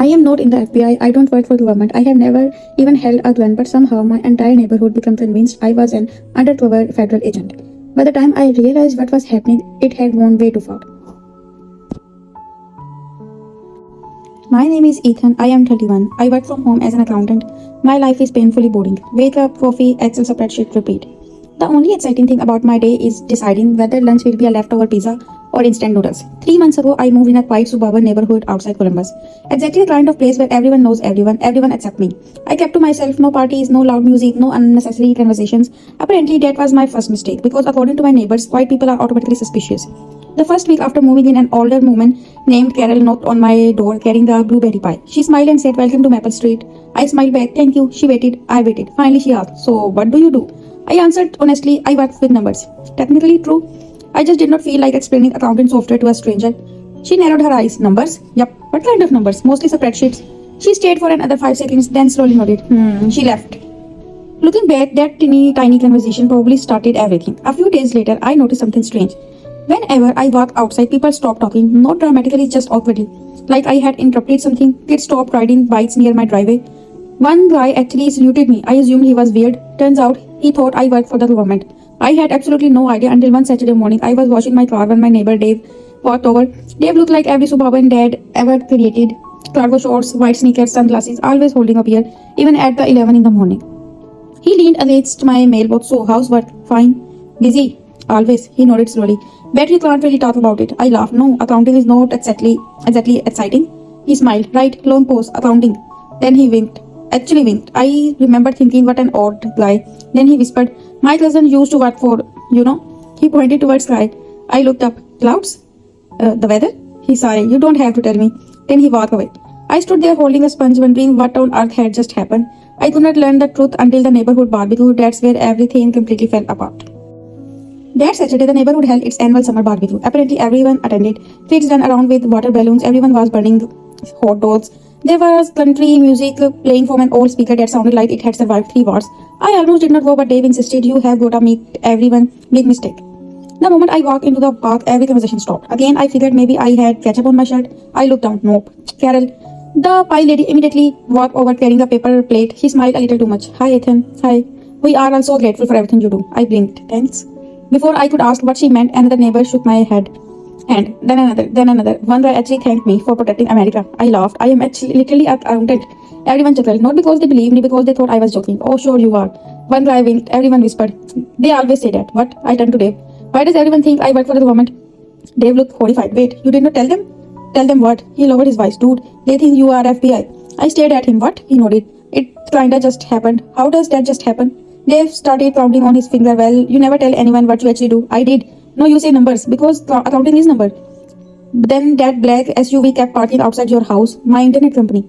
I am not in the FBI. I don't work for the government. I have never even held a gun, but somehow my entire neighborhood became convinced I was an undercover federal agent. By the time I realized what was happening, it had gone way too far. My name is Ethan. I am 31. I work from home as an accountant. My life is painfully boring. Wake up, coffee, Excel spreadsheet, repeat. The only exciting thing about my day is deciding whether lunch will be a leftover pizza or instant noodles. 3 months ago, I moved in a quiet suburban neighborhood outside Columbus. Exactly the kind of place where everyone knows everyone except me. I kept to myself, no parties, no loud music, no unnecessary conversations. Apparently, that was my first mistake because according to my neighbors, quiet people are automatically suspicious. The first week after moving in, an older woman named Carol knocked on my door carrying the blueberry pie. She smiled and said, "Welcome to Maple Street." I smiled back, "Thank you." She waited. I waited. Finally, she asked, "So, what do you do?" I answered honestly, "I work with numbers." Technically true. I just did not feel like explaining accounting software to a stranger. She narrowed her eyes. "Numbers? Yup. What kind of numbers?" "Mostly spreadsheets." She stayed for another 5 seconds, then slowly nodded. She left. Looking back, that tiny conversation probably started everything. A few days later, I noticed something strange. Whenever I walk outside, people stop talking, not dramatically, just awkwardly. Like I had interrupted something. Kids stopped riding bikes near my driveway. One guy actually saluted me. I assumed he was weird. Turns out, he thought I worked for the government. I had absolutely no idea until one Saturday morning I was washing my car when my neighbor Dave walked over. Dave looked like every suburban dad ever created. Cargo shorts, white sneakers, sunglasses, always holding a beer, even at the 11 in the morning. He leaned against my mailbox. "So, how's work?" "Fine." "Busy?" "Always." He nodded slowly. "Bet you can't really talk about it." I laughed. "No, accounting is not exactly exciting." He smiled. "Right, long pause. Accounting." Then he winked. Actually winked. I remembered thinking, what an odd guy. Then he whispered, "My cousin used to work for, you know." He pointed towards sky. I looked up. "Clouds? The weather?" He sighed. "You don't have to tell me." Then he walked away. I stood there holding a sponge, wondering what on earth had just happened. I could not learn the truth until the neighborhood barbecue. That's where everything completely fell apart. That Saturday, the neighborhood held its annual summer barbecue. Apparently, everyone attended. Kids ran around with water balloons. Everyone was burning hot dogs. There was country music playing from an old speaker that sounded like it had survived 3 wars. I almost did not go, but Dave insisted, "You have got to meet everyone. Big mistake." The moment I walked into the park, every conversation stopped. Again, I figured maybe I had ketchup on my shirt. I looked down. Nope. Carol, the pie lady, immediately walked over carrying the paper plate. She smiled a little too much. "Hi, Ethan." "Hi. We are all so grateful for everything you do." I blinked. "Thanks." Before I could ask what she meant, another neighbor shook my head. And then another. One guy actually thanked me for protecting America. I laughed. "I am actually literally accountant." Everyone chuckled, not because they believed me, because they thought I was joking. "Oh, sure you are." One guy winked. Everyone whispered, "They always say that." "What?" I turned to Dave. "Why does everyone think I work for the government?" Dave looked horrified. "Wait, you did not tell them?" "Tell them what?" He lowered his voice. "Dude, they think you are FBI." I stared at him. "What?" He nodded. "It kinda just happened." "How does that just happen?" Dave started counting on his finger. "Well, you never tell anyone what you actually do." I did. "No, you say numbers, because accounting is number." Then that black SUV kept parking outside your house, my internet company.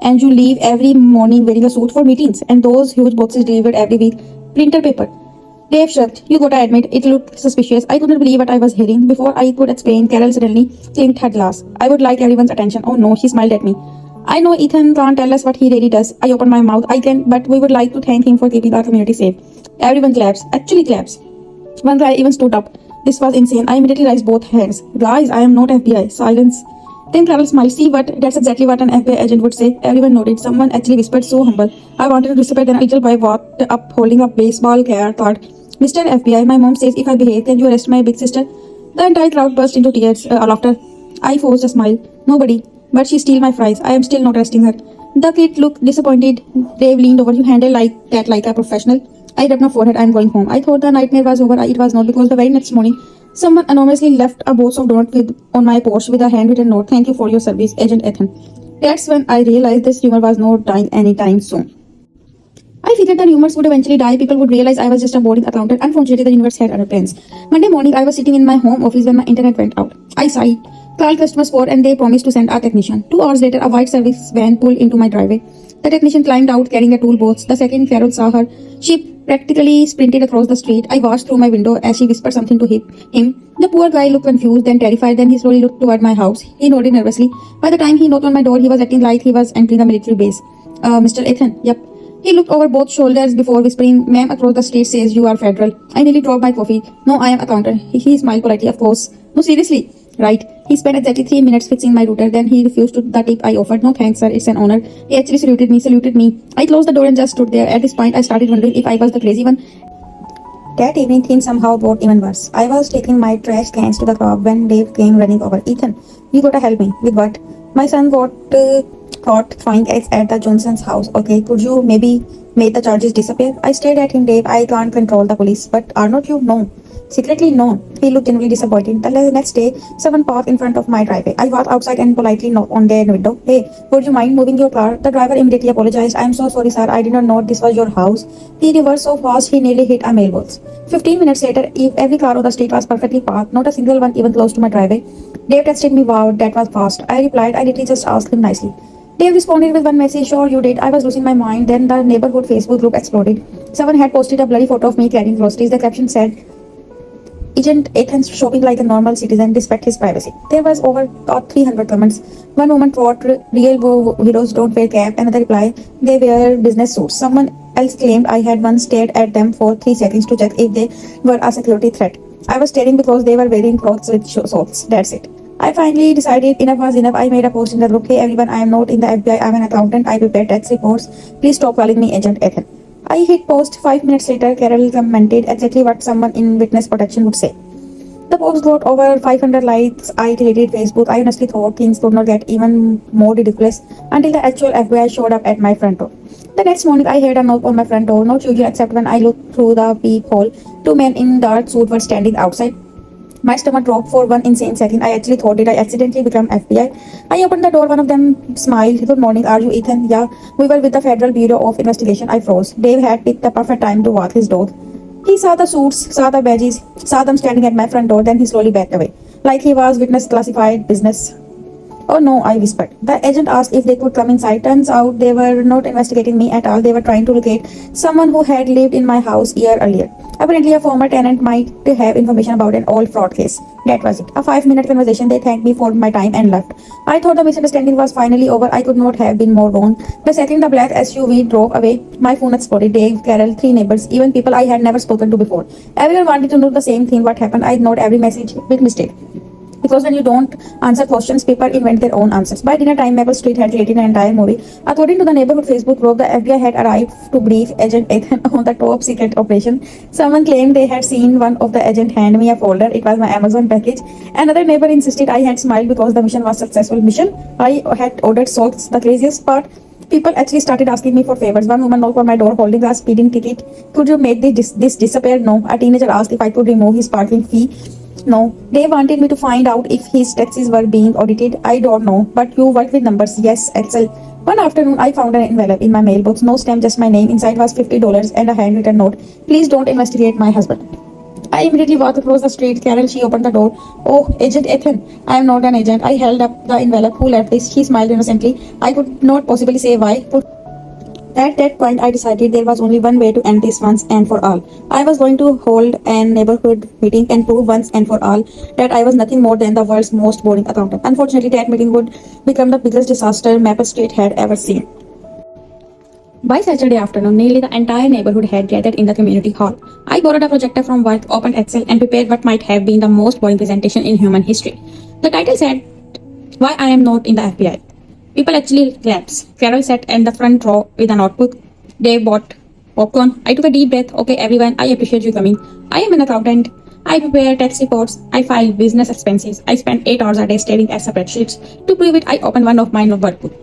And you leave every morning wearing a suit for meetings, and those huge boxes delivered every week. Printer paper. Dave shrugged. "You gotta admit, it looked suspicious." I could not believe what I was hearing. Before I could explain, Carol suddenly clinked her glass. "I would like everyone's attention." "Oh no," she smiled at me. "I know Ethan can't tell us what he really does." I opened my mouth. "I can, but we would like to thank him for keeping our community safe." Everyone claps. Actually claps. One guy even stood up. This was insane. I immediately raised both hands. "Guys, I am not FBI." Silence. Then Carol smiled. "See what? That's exactly what an FBI agent would say." Everyone nodded. Someone actually whispered, so humble. I wanted to whisper, then a little boy walked up holding a baseball card. "Mr. FBI, my mom says if I behave, can you arrest my big sister?" The entire crowd burst into tears, laughter. I forced a smile. "Nobody. But she stole my fries. I am still not arresting her." The kid looked disappointed. Dave leaned over. "You handle that like a professional." I rubbed my forehead. "I am going home." I thought the nightmare was over. It was not, because the very next morning, someone anonymously left a box of donuts on my porch with a handwritten note. "Thank you for your service, Agent Ethan." That's when I realized this rumor was not dying anytime soon. I figured the rumors would eventually die. People would realize I was just a boring accountant. Unfortunately, the universe had other plans. Monday morning, I was sitting in my home office when my internet went out. I sighed, called customer support, and they promised to send a technician. 2 hours later, a white service van pulled into my driveway. The technician climbed out carrying a toolbox. The second Carol saw her, she practically sprinted across the street. I watched through my window as she whispered something to him. The poor guy looked confused, then terrified. Then he slowly looked toward my house. He nodded nervously. By the time he knocked on my door, he was acting like he was entering a military base. "Mr. Ethan?" "Yep." He looked over both shoulders before whispering, "Ma'am, across the street says you are federal." I nearly dropped my coffee. "No, I am accountant." He smiled politely. "Of course." "No, seriously." Right. He spent exactly 3 minutes fixing my router. Then he refused to the tip I offered. No thanks, sir. It's an honor. He actually saluted me. I closed the door and just stood there. At this point, I started wondering if I was the crazy one. That evening, things somehow got even worse. I was taking my trash cans to the curb when Dave came running over. Ethan, you gotta help me. With what? My son got caught throwing eggs at the Johnson's house. Okay, could you maybe make the charges disappear? I stared at him, Dave. I can't control the police. But are not you? No. Secretly, no. He looked genuinely disappointed. The next day, someone parked in front of my driveway. I walked outside and politely knocked on their window. Hey, would you mind moving your car? The driver immediately apologized. I am so sorry, sir. I did not know this was your house. He reversed so fast he nearly hit a mailbox. 15 minutes later, every car on the street was perfectly parked, not a single one even close to my driveway. Dave texted me, wow, that was fast. I replied, I literally just asked him nicely. Dave responded with one message, sure you did. I was losing my mind. Then the neighborhood Facebook group exploded. Someone had posted a bloody photo of me carrying groceries. The caption said, Agent Ethan's shopping like a normal citizen, respect his privacy. There was over 300 comments. One woman wrote, real heroes don't wear cap. Another replied, they wear business suits. Someone else claimed I had once stared at them for 3 seconds to check if they were a security threat. I was staring because they were wearing clothes with socks. That's it. I finally decided enough was enough. I made a post in the group. Hey everyone, I am not in the FBI. I am an accountant. I prepare tax reports. Please stop calling me Agent Ethan. I hit post. 5 minutes later, Carol commented exactly what someone in witness protection would say. The post got over 500 likes. I deleted Facebook. I honestly thought things could not get even more ridiculous until the actual FBI showed up at my front door. The next morning, I heard a knock on my front door. Not usual, except when I looked through the peephole. 2 men in dark suits were standing outside. My stomach dropped for one insane second. I actually thought, did I accidentally become FBI? I opened the door. One of them smiled. Good morning. Are you Ethan? Yeah. We were with the Federal Bureau of Investigation. I froze. Dave had picked the perfect time to walk his dog. He saw the suits, saw the badges, saw them standing at my front door. Then he slowly backed away, like he was witness classified business. Oh no, I whispered. The agent asked if they could come inside. Turns out they were not investigating me at all. They were trying to locate someone who had lived in my house a year earlier. Apparently, a former tenant might have information about an old fraud case. That was it. A 5-minute conversation. They thanked me for my time and left. I thought the misunderstanding was finally over. I could not have been more wrong. The second the black SUV drove away, my phone exploded. Dave, Carol, 3 neighbors, even people I had never spoken to before. Everyone wanted to know the same thing. What happened? I ignored every message. Big mistake. Because when you don't answer questions, people invent their own answers. By dinner time, Maple Street had created an entire movie. According to the neighborhood Facebook group, the FBI had arrived to brief Agent Ethan on the top secret operation. Someone claimed they had seen one of the agent hand me a folder. It was my Amazon package. Another neighbor insisted I had smiled because the mission was successful. I had ordered socks. The craziest part, people actually started asking me for favors. One woman knocked on my door holding a speeding ticket. Could you make this disappear? No. A teenager asked if I could remove his parking fee. No. They wanted me to find out if his taxes were being audited. I don't know. But you work with numbers. Yes, Excel. One afternoon, I found an envelope in my mailbox. No stamp, just my name. Inside was $50 and a handwritten note. Please don't investigate my husband. I immediately walked across the street. Carol, she opened the door. Oh, Agent Ethan. I am not an agent. I held up the envelope. Who left this? He smiled innocently. I could not possibly say why. At that point, I decided there was only one way to end this once and for all. I was going to hold a neighborhood meeting and prove once and for all that I was nothing more than the world's most boring accountant. Unfortunately, that meeting would become the biggest disaster Maple Street had ever seen. By Saturday afternoon, nearly the entire neighborhood had gathered in the community hall. I borrowed a projector from work, opened Excel, and prepared what might have been the most boring presentation in human history. The title said, Why I Am Not in the FBI. People actually clapped. Carol sat in the front row with a notebook. Dave bought popcorn. I took a deep breath. Okay, everyone, I appreciate you coming. I am an accountant. I prepare tax reports. I file business expenses. I spend 8 hours a day staring at spreadsheets. To prove it, I open one of my notebooks.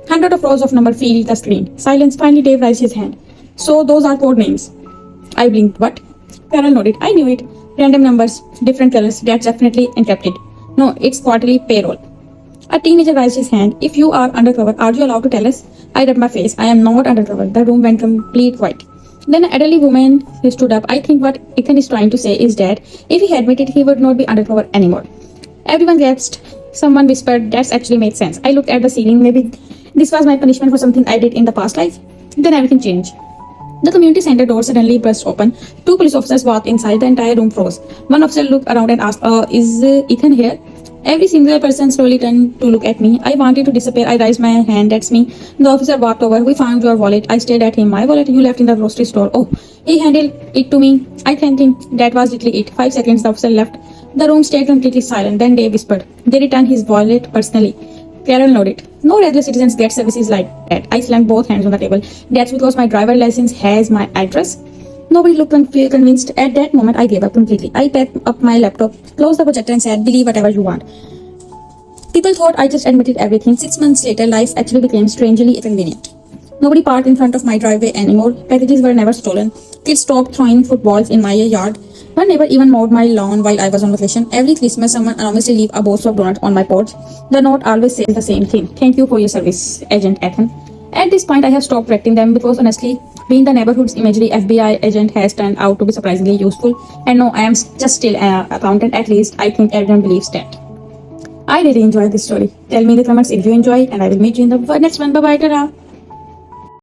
Hundreds of rows of numbers filled the screen. Silence. Finally, Dave raised his hand. So those are code names. I blinked. What? Carol nodded. I knew it. Random numbers, different colors. That's definitely encrypted. No, it's quarterly payroll. A teenager raised his hand. If you are undercover, are you allowed to tell us? I rubbed my face. I am not undercover. The room went complete quiet. Then an elderly woman stood up. I think what Ethan is trying to say is that if he admitted, he would not be undercover anymore. Everyone gasped. Someone whispered, that actually makes sense. I looked at the ceiling. Maybe this was my punishment for something I did in the past life. Then everything changed. The community center door suddenly burst open. 2 police officers walked inside. The entire room froze. One officer looked around and asked, is Ethan here? Every single person slowly turned to look at me. I wanted to disappear. I raised my hand. That's me. The officer walked over. We found your wallet. I stared at him. My wallet you left in the grocery store. Oh, he handed it to me. I thanked him. That was literally it. 5 seconds the officer left. The room stayed completely silent. Then Dave whispered, "They returned his wallet personally." Carol nodded. "No regular citizens get services like that." I slammed both hands on the table. "That's because my driver license has my address." Nobody looked convinced. At that moment, I gave up completely. I packed up my laptop, closed the projector, and said, "Believe whatever you want." People thought I just admitted everything. 6 months later, life actually became strangely convenient. Nobody parked in front of my driveway anymore. Packages were never stolen. Kids stopped throwing footballs in my yard. One neighbor even mowed my lawn while I was on vacation. Every Christmas, someone anonymously leave a box of donuts on my porch. The note always says the same thing: "Thank you for your service, Agent Ethan." At this point, I have stopped correcting them because honestly, being the neighborhood's imaginary FBI agent has turned out to be surprisingly useful. And no, I am just still an accountant. At least I think everyone believes that. I really enjoyed this story. Tell me in the comments if you enjoy it, and I will meet you in the next one. Bye bye, ta-ra.